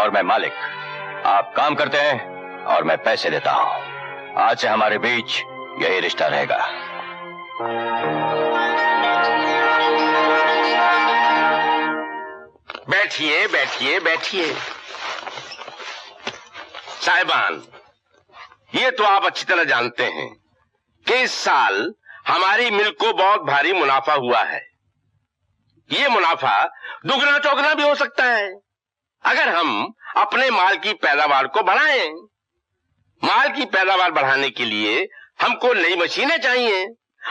और मैं मालिक। आप काम करते हैं और मैं पैसे देता हूं। आज से हमारे बीच यही रिश्ता रहेगा। बैठिए बैठिए बैठिए। साहिबान, ये तो आप अच्छी तरह जानते हैं कि इस साल हमारी मिल को बहुत भारी मुनाफा हुआ है। ये मुनाफा दुगना चौगना भी हो सकता है अगर हम अपने माल की पैदावार को बढ़ाएं। माल की पैदावार बढ़ाने के लिए हमको नई मशीनें चाहिए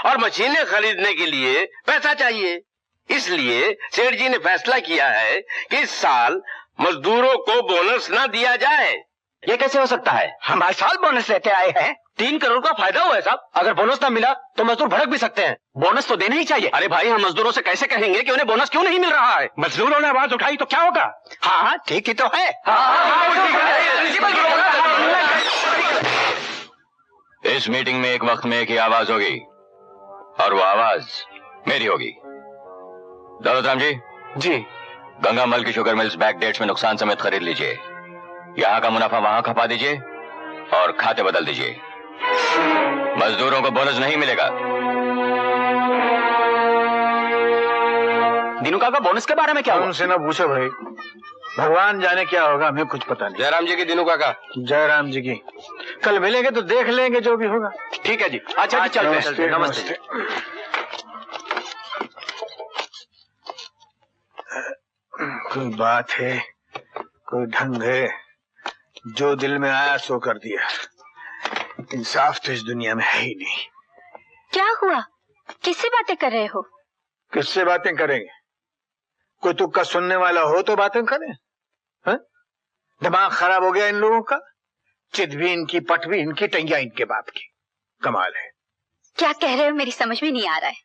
और मशीनें खरीदने के लिए पैसा चाहिए। इसलिए सेठ जी ने फैसला किया है कि इस साल मजदूरों को बोनस ना दिया जाए। ये कैसे हो सकता है? हम हर साल बोनस लेते आए हैं। 3 करोड़ का फायदा हुआ है साहब। अगर बोनस ना मिला तो मजदूर भड़क भी सकते हैं। बोनस तो देना ही चाहिए। अरे भाई, हम मजदूरों से कैसे कहेंगे कि उन्हें बोनस क्यों नहीं मिल रहा है? मजदूरों ने आवाज उठाई तो क्या होगा? हाँ, ठीक ही तो है। इस मीटिंग में एक वक्त में एक ही आवाज होगी और वो आवाज मेरी होगी। दौलतराम जी। जी। गंगामल की शुगर मिल्स बैक डेट्स में नुकसान समेत खरीद लीजिए। यहाँ का मुनाफा वहां खपा दीजिए और खाते बदल दीजिए। मजदूरों को बोनस नहीं मिलेगा। दिनू काका, बोनस के बारे में क्या? उनसे ना पूछो भाई, भगवान जाने क्या होगा, हमें कुछ पता नहीं। जयराम जी की दिनू काका। जयराम जी की कल मिलेंगे तो देख लेंगे जो भी होगा। ठीक है जी। अच्छा जी, चलते हैं। नमस्ते। कोई बात है, कोई ढंग है, जो दिल में आया सो कर दिया। इंसाफ तो इस दुनिया में है ही नहीं। क्या हुआ? किससे बातें कर रहे हो? किससे बातें करेंगे? कोई तुक्का सुनने वाला हो तो बातें करें। हा? दिमाग खराब हो गया इन लोगों का। चित भी इनकी, पट भी इनकी, टंगिया इनके बाप की। कमाल है। क्या कह रहे हो? मेरी समझ में नहीं आ रहा है।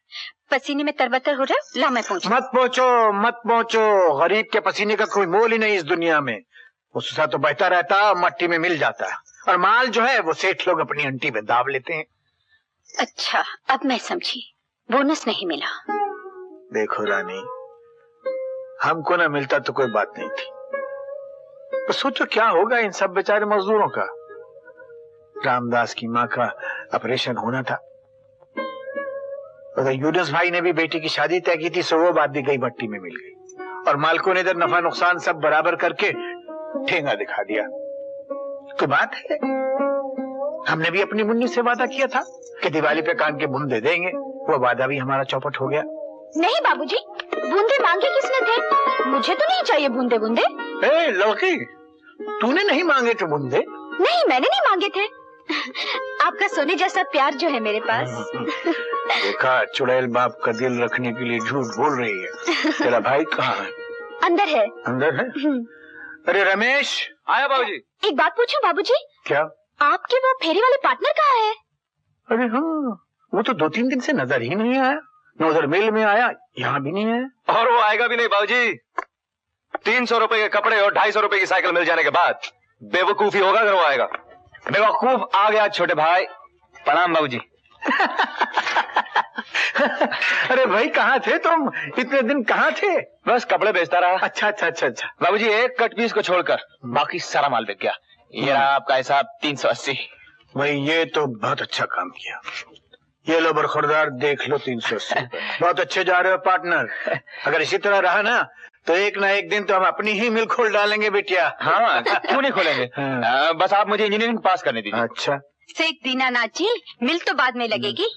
पसीने में तरबतर हो रहा है। ला मैं पहुंचू। मत पहुंचो, मत पहुंचो। गरीब के पसीने का कोई मोल ही नहीं इस दुनिया में। उसका तो बहता रहता है, मट्टी में मिल जाता है। और माल जो है वो सेठ लोग अपनी अंटी में दाब लेते हैं। अच्छा, अब मैं समझी। बोनस नहीं मिला। देखो रानी, हमको ना मिलता तो कोई बात नहीं थी, पर सोचो क्या होगा इन सब बेचारे मजदूरों का। रामदास की माँ का ऑपरेशन होना था। अगर यूनुस भाई ने भी बेटी की शादी तय की थी, सो वो बात भी गई मट्टी में मिल गई। और मालिकों ने इधर नफा नुकसान सब बराबर करके ठेंगा दिखा दिया। कोई बात है? हमने भी अपनी मुन्नी से वादा किया था कि दिवाली पे कान के बूंदे देंगे। वो वादा भी हमारा चौपट हो गया। नहीं बाबूजी, बूंदे मांगे किसने थे? मुझे तो नहीं चाहिए बूंदे बूंदे। ए लड़की, तूने नहीं मांगे थे बूंदे? नहीं, मैंने नहीं मांगे थे। आपका सोने जैसा प्यार जो है मेरे पास। देखा, चुड़ैल बाप का दिल रखने के लिए झूठ बोल रही है। तेरा भाई कहाँ है? अंदर है। अंदर है? अरे रमेश। आया बाबूजी। एक बात पूछूं बाबूजी? क्या? आपके वो फेरी वाले पार्टनर कहाँ है? अरे हाँ, वो तो 2-3 दिन से नजर ही नहीं आया। न उधर मिल में आया, यहाँ भी नहीं आया। और वो आएगा भी नहीं बाबूजी। 300 रुपए के कपड़े और 250 रुपए की साइकिल मिल जाने के बाद बेवकूफी होगा अगर वो आएगा। बेवकूफ आ गया छोटे भाई। प्रणाम बाबूजी। अरे भाई, कहाँ थे तुम? इतने दिन कहाँ थे? बस कपड़े बेचता रहा। अच्छा अच्छा अच्छा अच्छा। बाबूजी, एक कट पीस को छोड़कर बाकी सारा माल बिक गया। ये रहा आपका हिसाब 380। भाई ये तो बहुत अच्छा काम किया। ये लो बरखुरदार, देख लो 380। बहुत अच्छे जा रहे हो पार्टनर। अगर इसी तरह रहा ना तो एक ना एक दिन तो हम अपनी ही मिल खोल डालेंगे बेटिया। हाँ, क्यों नहीं खोलेंगे। बस आप मुझे इंजीनियरिंग पास करने दीजिए। अच्छा। शेख दीनानाथ जी, मिल तो बाद में लगेगी,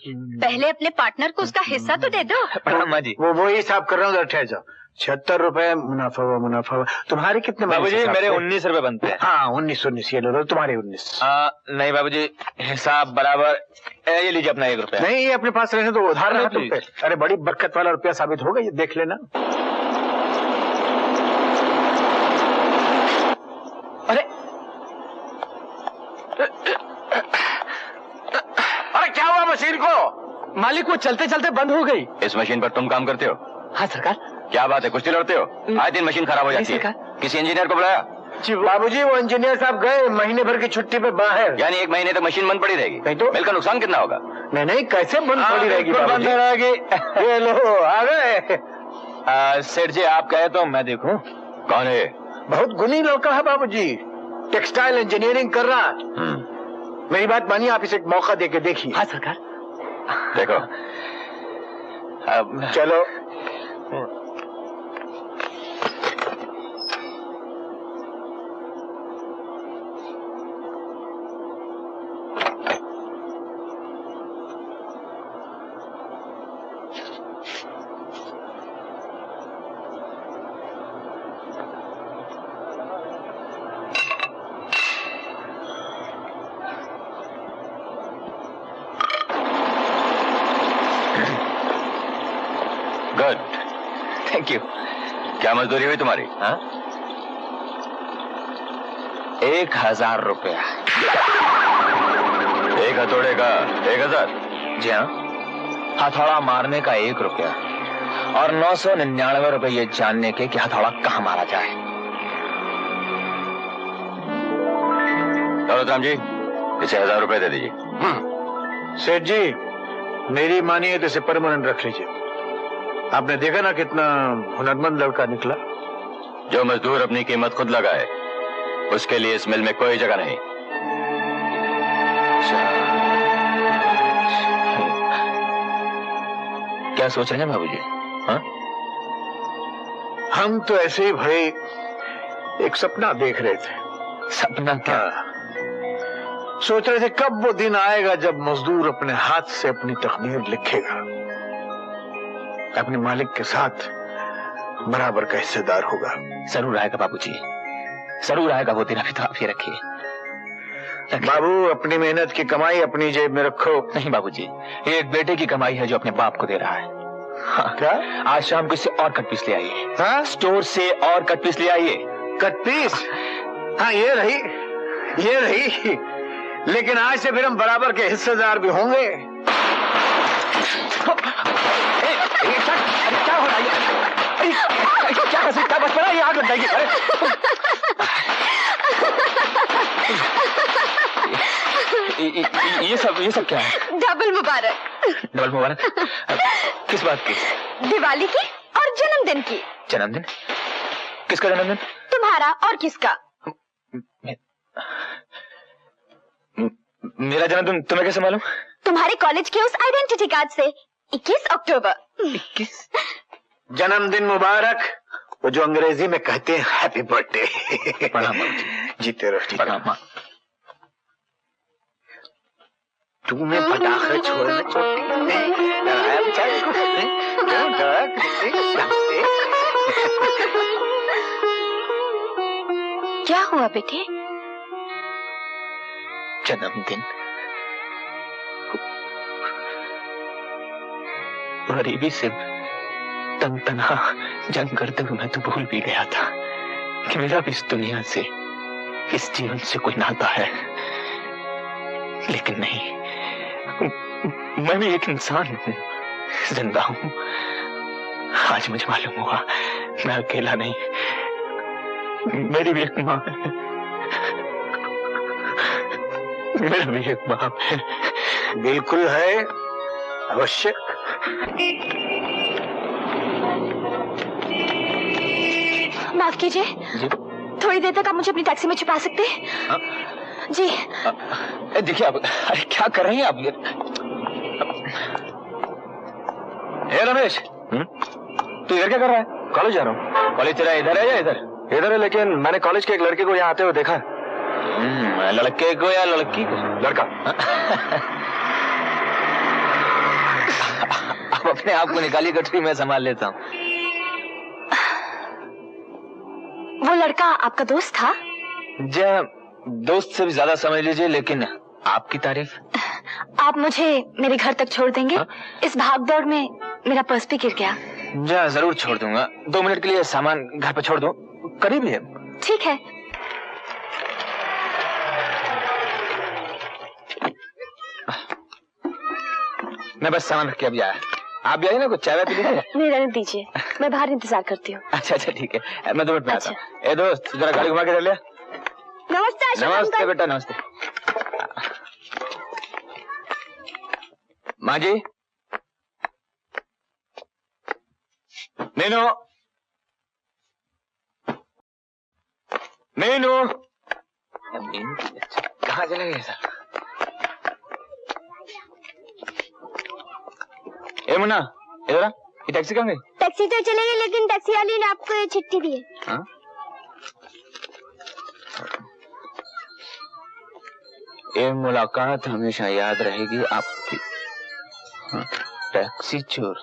पहले अपने पार्टनर को उसका हिस्सा तो दे दो। प्रणाम जी। वो हिसाब कर रहा हूँ, ठहर जाओ। 76 रुपए मुनाफा हुआ, मुनाफा हुआ। तुम्हारे कितने बाबूजी? मेरे 19 रुपए बनते हैं। हाँ, 19 ये लो, तुम्हारे 19। नहीं बाबूजी, हिसाब बराबर। ये लीजिए अपना 1 रुपया। नहीं, ये अपने पास रहने तो उधार रहा तुम पे। अरे बड़ी बरकत वाला रुपया साबित होगा, ये देख लेना। अरे अरे क्या हुआ मशीन को? मालिक, वो चलते चलते बंद हो गई। इस मशीन पर तुम काम करते हो? हाँ सरकार। क्या बात है, कुश्ती लड़ते हो? आए दिन मशीन खराब हो जाती है। किसी इंजीनियर को बुलाया? बाबूजी, वो इंजीनियर साहब गए महीने भर की छुट्टी पे बाहर। यानी 1 महीने तक मशीन बंद पड़ी रहेगी? नहीं तो। मिल का नुकसान कितना होगा? नहीं, कैसे बंद पड़ी रहेगी? बंद रहेगी। ये लो, आ गए। सेठ जी, आप कहे तो मैं देखूं। कौन है? बहुत गुणी लड़का है बाबूजी, टेक्सटाइल इंजीनियरिंग कर रहा है। मेरी बात मानिए, आप इसे एक मौका देके देखिए। हाँ सरकार। देखो अब चलो। Good, thank you. क्या मजदूरी हुई तुम्हारी? हाँ, 1000 रुपया। 1 हथौड़े का 1000? जी हाँ, हथौड़ा मारने का 1 रुपया और 999 रुपये ये जानने के कि हथौड़ा कहाँ मारा जाए। दौलतराम जी, इसे 1000 रुपए दे दीजिए। सेठ जी, मेरी मानिए तो इसे परमानेंट रख लीजिए। आपने देखा ना कितना हुनरमंद लड़का निकला। जो मजदूर अपनी कीमत खुद लगाए, उसके लिए इस मिल में कोई जगह नहीं। क्या सोच रहे हैं बाबूजी? हाँ, हम तो ऐसे ही भाई एक सपना देख रहे थे। सपना क्या? सोच रहे थे कब वो दिन आएगा जब मजदूर अपने हाथ से अपनी तकदीर लिखेगा, अपने मालिक के साथ बराबर का हिस्सेदार होगा। जरूर आएगा बाबूजी, जरूर आएगा वो दिन। अभी तो आप ये रखिए। बाबू, अपनी मेहनत की कमाई अपनी जेब में रखो। नहीं बाबूजी, ये एक बेटे की कमाई है जो अपने बाप को दे रहा है। हाँ, क्या? आज शाम को इससे और कट पीस ले आइए। हाँ? स्टोर से और कट पीस ले आइए। Cut piece? हाँ, ये रही। लेकिन आज से फिर हम बराबर के हिस्सेदार भी होंगे। क्या हो रहा है? क्या बच पड़ा? ये आग लग जाएगी। ये सब क्या है? डबल मुबारक। डबल मुबारक? किस बात की? दिवाली की और जन्मदिन की। जन्मदिन? किसका जन्मदिन? तुम्हारा और किसका? मेरा जन्मदिन तुम्हें कैसे मालूम? तुम्हारे कॉलेज के उस आइडेंटिटी कार्ड से। 21 अक्टूबर। 21? जन्मदिन मुबारक, वो जो अंग्रेजी में कहते हैं हैप्पी बर्थडे। प्रणाम। जीते रहो। प्रणाम। तुम्हें पटाखे छोड़ना क्या हुआ बेटे? जन्मदिन, गरीबी से तंग तनहा जंग करते हुए मैं तो भूल भी गया था कि मेरा भी इस दुनिया से, इस जीवन से कोई नाता है। लेकिन नहीं, मैं भी एक इंसान हूँ, जिंदा हूँ। आज मुझे मालूम हुआ मैं अकेला नहीं, मेरी भी एक माँ है, मेरा भी एक बाप है। बिल्कुल है, अवश्य। माफ कीजिए, थोड़ी देर तक आप मुझे अपनी टैक्सी में छुपा सकते हैं? हाँ? जी। देखिए आप, अरे क्या कर रहे हैं आप? ए रमेश, तू इधर क्या कर रहा है? कॉलेज जा रहा हूँ। कॉलेज तेरा इधर है या इधर? इधर है, लेकिन मैंने कॉलेज के एक लड़के को यहाँ आते हुए देखा। लड़के को या लड़की को? लड़का। आप अपने आप को निकाली गठरी में संभाल लेता हूँ। वो लड़का आपका दोस्त था? जी, दोस्त से भी ज्यादा समझ लीजिए, लेकिन आपकी तारीफ। आप मुझे मेरे घर तक छोड़ देंगे? हा? इस भागदौड़ में मेरा पर्स भी गिर गया। जी जरूर छोड़ दूंगा। 2 मिनट के लिए सामान घर पे छोड़ दूं, करीब ही है। ठीक है। मैं बस सामान रख के अभी आया। आप भी आइए ना, कुछ चाय पी लीजिए। नहीं रहने दीजिए, मैं बाहर इंतजार करती हूँ। अच्छा ठीक है, मैं 2 मिनट में आता हूँ। अच्छा। ए दोस्त, जरा गाड़ी घुमा के चल ले। नमस्ते आशा नमस्ते अंकल। बेटा, नमस्ते। माँ जी, नीनू, मीनू, कहाँ चले गए सर? ए मुन्ना, इधर आ, ये टैक्सी कहाँ गई? टैक्सी तो चले गई, लेकिन टैक्सी वाली ने आपको ये चिट्ठी दी है। हाँ? ये मुलाकात हमेशा याद रहेगी आपकी। हाँ, टैक्सी चोर।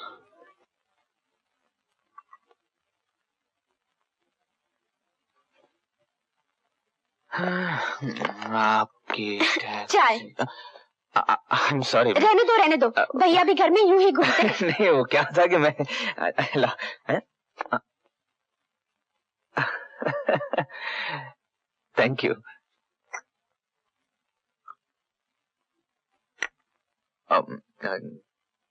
आपकी चाय। I'm sorry। रहने दो, भैया भी घर में यूं ही घूमते। नहीं, वो क्या था कि मैं थैंक यू।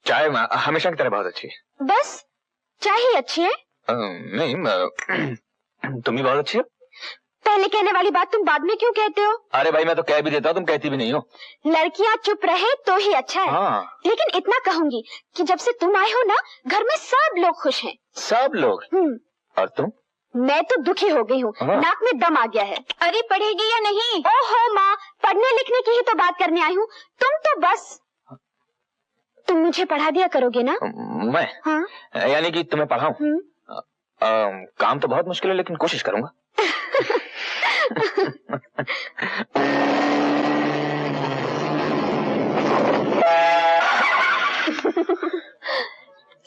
चाय हमेशा की तरह बहुत अच्छी है। बस चाय ही अच्छी है? नहीं, तुम ही बहुत अच्छी हो। पहले कहने वाली बात तुम बाद में क्यों कहते हो? अरे भाई, मैं तो कह भी देता हूँ, तुम कहती भी नहीं हो। लड़कियाँ चुप रहे तो ही अच्छा है। हाँ। लेकिन इतना कहूंगी कि जब से तुम आए हो ना, घर में सब लोग खुश हैं। सब लोग? और तुम? मैं तो दुखी हो गई हूँ, हाँ। नाक में दम आ गया है। अरे पढ़ेगी या नहीं? ओहो माँ, पढ़ने लिखने की ही तो बात करने आई हूँ। तुम तो बस, तुम मुझे पढ़ा दिया करोगे ना? मैं? हाँ। यानी कि तुम्हें पढ़ाऊं? काम तो बहुत मुश्किल है, लेकिन कोशिश करूंगा।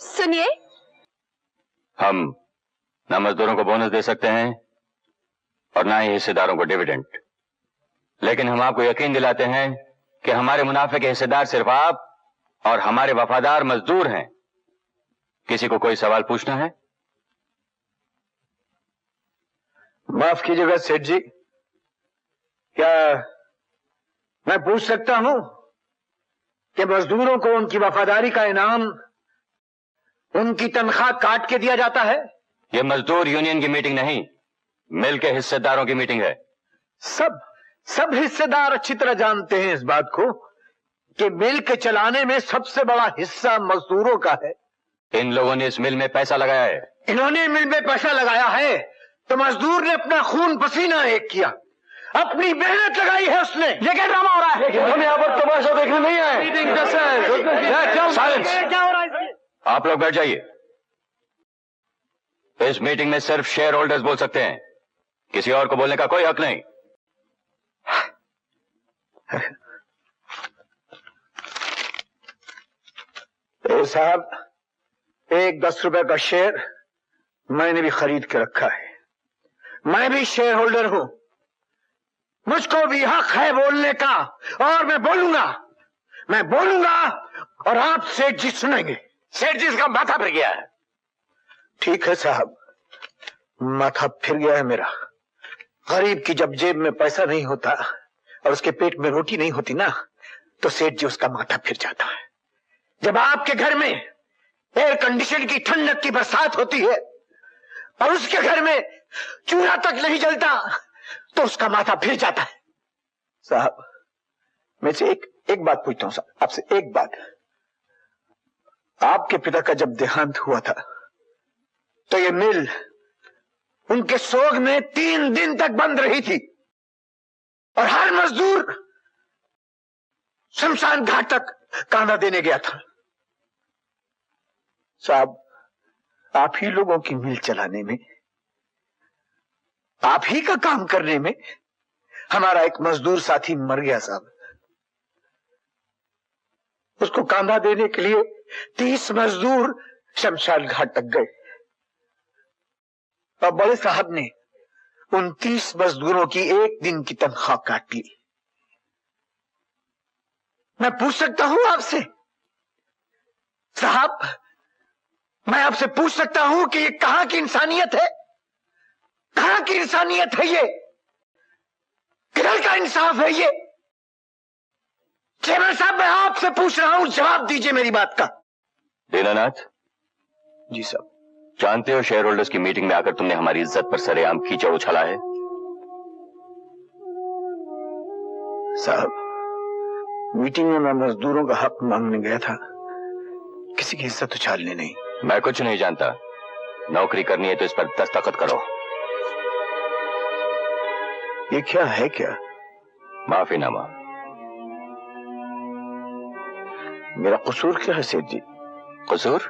सुनिए, हम ना मजदूरों को बोनस दे सकते हैं और ना ही हिस्सेदारों को डिविडेंड, लेकिन हम आपको यकीन दिलाते हैं कि हमारे मुनाफे के हिस्सेदार सिर्फ आप और हमारे वफादार मजदूर हैं। किसी को कोई सवाल पूछना है? माफ कीजिएगा सेठ जी, क्या मैं पूछ सकता हूं कि मजदूरों को उनकी वफादारी का इनाम उनकी तनख्वाह काट के दिया जाता है? यह मजदूर यूनियन की मीटिंग नहीं, मिल के हिस्सेदारों की मीटिंग है। सब हिस्सेदार अच्छी तरह जानते हैं इस बात को कि मिल के चलाने में सबसे बड़ा हिस्सा मजदूरों का है। इन लोगों ने इस मिल में पैसा लगाया है। इन्होंने मिल में पैसा लगाया है तो मजदूर ने अपना खून पसीना एक किया, अपनी मेहनत लगाई है उसने। ये क्या ड्रामा हो रहा है? हम यहाँ पर तमाशा देखने नहीं आए। साइलेंस। आप लोग बैठ जाइए। इस मीटिंग में सिर्फ शेयर होल्डर्स बोल सकते हैं, किसी और को बोलने का कोई हक नहीं। तो साहब, एक 10 रुपए का शेयर मैंने भी खरीद के रखा है। मैं भी शेयर होल्डर हूं, मुझको भी हक है बोलने का, और मैं बोलूंगा और आप सेठ जी सुनेंगे। सेठ जी इसका माथा फिर गया है। ठीक है साहब, माथा फिर गया है मेरा। गरीब की जब जेब में पैसा नहीं होता और उसके पेट में रोटी नहीं होती ना, तो सेठ जी उसका माथा फिर जाता है। जब आपके घर में एयर कंडीशन की ठंडक की बरसात होती है और उसके घर में चूल्हा तक नहीं जलता, तो उसका माथा फिर जाता है। साहब, मैं से एक बात पूछता हूं साहब, आपसे एक बात। आपके पिता का जब देहांत हुआ था तो ये मिल उनके सोग में 3 दिन तक बंद रही थी और हर मजदूर शमशान घाट तक कांधा देने गया था। साहब, आप ही लोगों की मिल चलाने में, आप ही का काम करने में हमारा एक मजदूर साथी मर गया साहब। उसको कांधा देने के लिए 30 मजदूर शमशान घाट तक गए और बड़े साहब ने उन 30 मजदूरों की एक दिन की तनख्वाह काट ली। मैं पूछ सकता हूं आपसे साहब, मैं आपसे पूछ सकता हूं कि ये कहां की इंसानियत है? कहां की इंसानियत है ये? किधर का इंसाफ है ये? चेयरमैन साहब, मैं आपसे पूछ रहा हूं, जवाब दीजिए मेरी बात का। दीनानाथ जी साहब। जानते हो शेयर होल्डर्स की मीटिंग में आकर तुमने हमारी इज्जत पर सरेआम कीचड़ उछाला है। साहब, मीटिंग में मैं मजदूरों का हक मांगने गया था, किसी की इज्जत उछालने नहीं। मैं कुछ नहीं जानता, नौकरी करनी है तो इस पर दस्तखत करो। ये क्या है क्या? माफीनामा। मेरा कसूर क्या है सेठ जी? कसूर?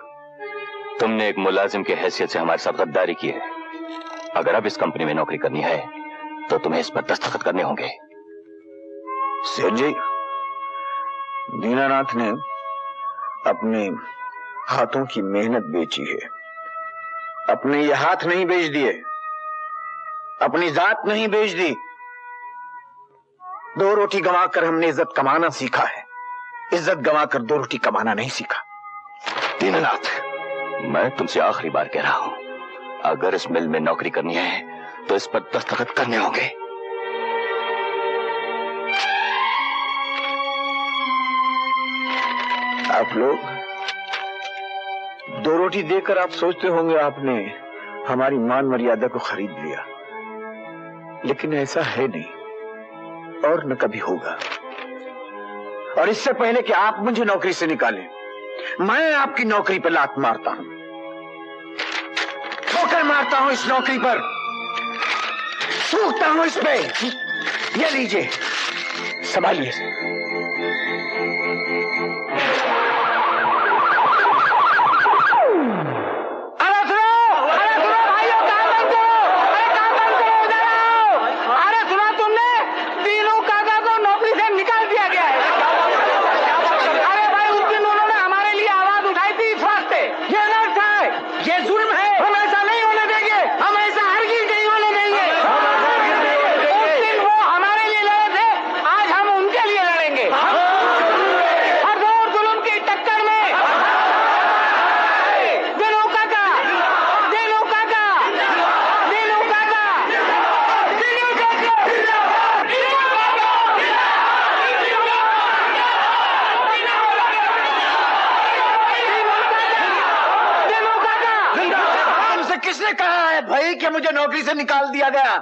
तुमने एक मुलाजिम की हैसियत से हमारे साथ गद्दारी की है। अगर अब इस कंपनी में नौकरी करनी है तो तुम्हें इस पर दस्तखत करने होंगे। सेठ जी, दीनानाथ ने अपने हाथों की मेहनत बेची है। अपने ये हाथ नहीं बेच दिए, अपनी जात नहीं बेच दी। 2 रोटी गंवाकर हमने इज्जत कमाना सीखा है, इज्जत गंवाकर 2 रोटी कमाना नहीं सीखा। दीनानाथ, मैं तुमसे आखिरी बार कह रहा हूं, अगर इस मिल में नौकरी करनी है तो इस पर दस्तखत करने होंगे। आप लोग 2 रोटी देकर आप सोचते होंगे आपने हमारी मान मर्यादा को खरीद लिया, लेकिन ऐसा है नहीं और न कभी होगा। और इससे पहले कि आप मुझे नौकरी से निकालें, मैं आपकी नौकरी पर लात मारता हूं, ठोकर मारता हूं इस नौकरी पर, सूखता हूं इस पे। ये लीजिए, संभालिए। किसने कहा है भाई कि मुझे नौकरी से निकाल दिया गया?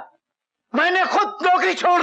मैंने खुद नौकरी छोड़